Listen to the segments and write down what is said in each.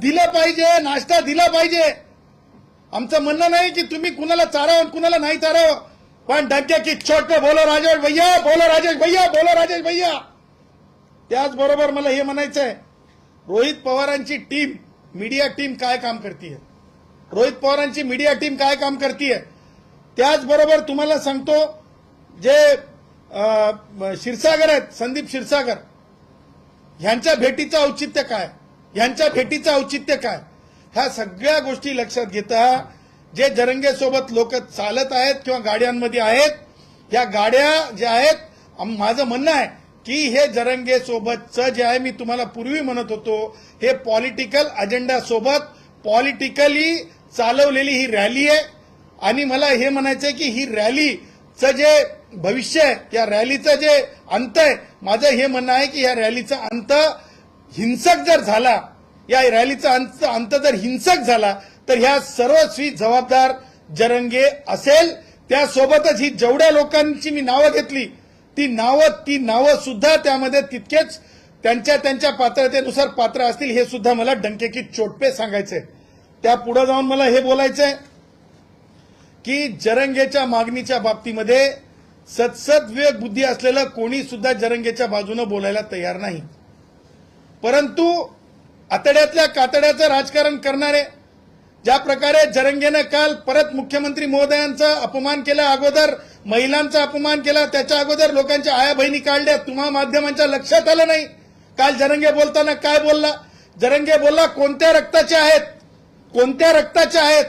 दिलं पाहिजे, नाश्ता दिला पाहिजे. आमचं म्हणणं नाही की तुम्ही कुणाला चारावं कुणाला नाही चारावं, पण डंके की चोट पे बोलो राजेश भैया, बोलो राजेश भैया, बोलो राजेश भैया. त्याचबरोबर मला हे म्हणायचंय, रोहित पवारांची टीम, मीडिया टीम काय काम करतीये, रोहित पवारांची मीडिया टीम काय काम करतीये. त्याचबरोबर तुम्हाला सांगतो, जे क्षीरसागर आहेत, संदीप क्षीरसागर, ह्यांच्या भेटीचं औचित्य काय, ह्यांच्या भेटीचं औचित्य काय, ह्या सगळ्या गोष्टी लक्षात घेता जे जरंगेसोबत लोक चालत आहेत किंवा गाड्यांमध्ये आहेत, या गाड्या ज्या आहेत, माझं म्हणणं आहे की हे जरंगेसोबतचं जे आहे, मी तुम्हाला पूर्वी म्हणत होतो, हे पॉलिटिकल अजेंडा सोबत पॉलिटिकली चालवलेली ही रॅली आहे. आणि मला हे म्हणायचंय की ही रॅलीचं जे भविष्य आहे, या रॅलीचं जे अंत आहे, माझं हे म्हणणं आहे की या रॅलीचा अंत हिंसक जर झाला, या रॅलीचा अंत जर हिंसक झाला तर ह्या सर्वस्वी जबाबदार जरंगे असेल. त्यासोबतच ही जेवढ्या लोकांची मी नावं घेतली, ती नावं सुद्धा त्यामध्ये तितकेच त्यांच्या पात्रतेनुसार पात्र असतील, हे सुद्धा मला डंके की चोट पे सांगायचंय. त्या पुढे जाऊन मला हे बोलायचंय की जरंगेच्या मागणीच्या बाबतीमध्ये सद्विवेक बुद्धी असलेलं कोणी सुद्धा जरंगेच्या बाजूने बोलायला तयार नाही. परंतु आतड्यातल्या कातड्याचं राजकारण करणारे, ज्या प्रकारे जरंगेनं काल परत मुख्यमंत्री महोदयांचा अपमान केला, अगोदर महिलांचा अपमान केला, त्याच्या अगोदर लोकांच्या आया बहिणी काढल्या, तुम्हा माध्यमांच्या लक्षात आलं नाही. काल जरंगे बोलताना काय बोलला, जरंगे बोलला कोणत्या रक्ताचे आहेत, कोणत्या रक्ताचे आहेत,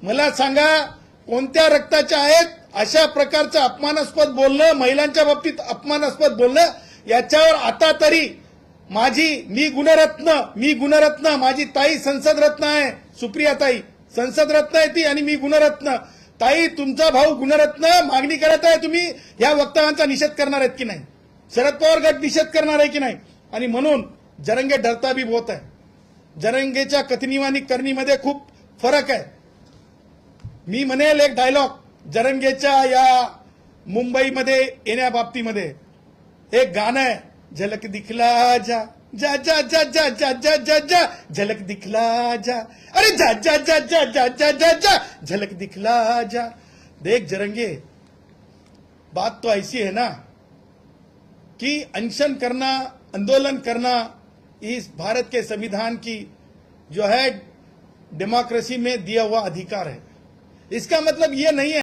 मला सांगा कोणत्या रक्ताचे आहेत. अशा प्रकारचं अपमानास्पद बोलणं, महिलांच्या बाबतीत अपमानास्पद बोलणं, याच्यावर आता तरी मी गुणरत्न, माझी ताई संसद रत्न आहे, सुप्रिया ताई संसद रत्न आहे ती, आणि मी गुणरत्न. ताई, तुमचा भाऊ गुणरत्न मागणी करत आहे, तुम्ही या वक्तव्यांचा निषेध करणार आहेत की नाही, शरद पवार गट निषेध करणार आहे की नाही. आणि म्हणून जरंगे डरता भी बहुत आहे. जरंगेच्या कथनीव आणि करणीमध्ये खूप फरक आहे. मी म्हणेल एक डायलॉग, जरंगेच्या या मुंबईमध्ये येण्याबाबतीमध्ये एक गाणं आहे, झलक दिखला जा जा जा जा जा जा जा जा जा झलक दिखला जा, अरे जा जा जा जा जा जा जा जा झलक दिखला जा. देख जरंगे, बात तो ऐसी है ना कि अनशन करना, आंदोलन करना इस भारत के संविधान की जो है डेमोक्रेसी में दिया हुआ अधिकार है. इसका मतलब ये नहीं है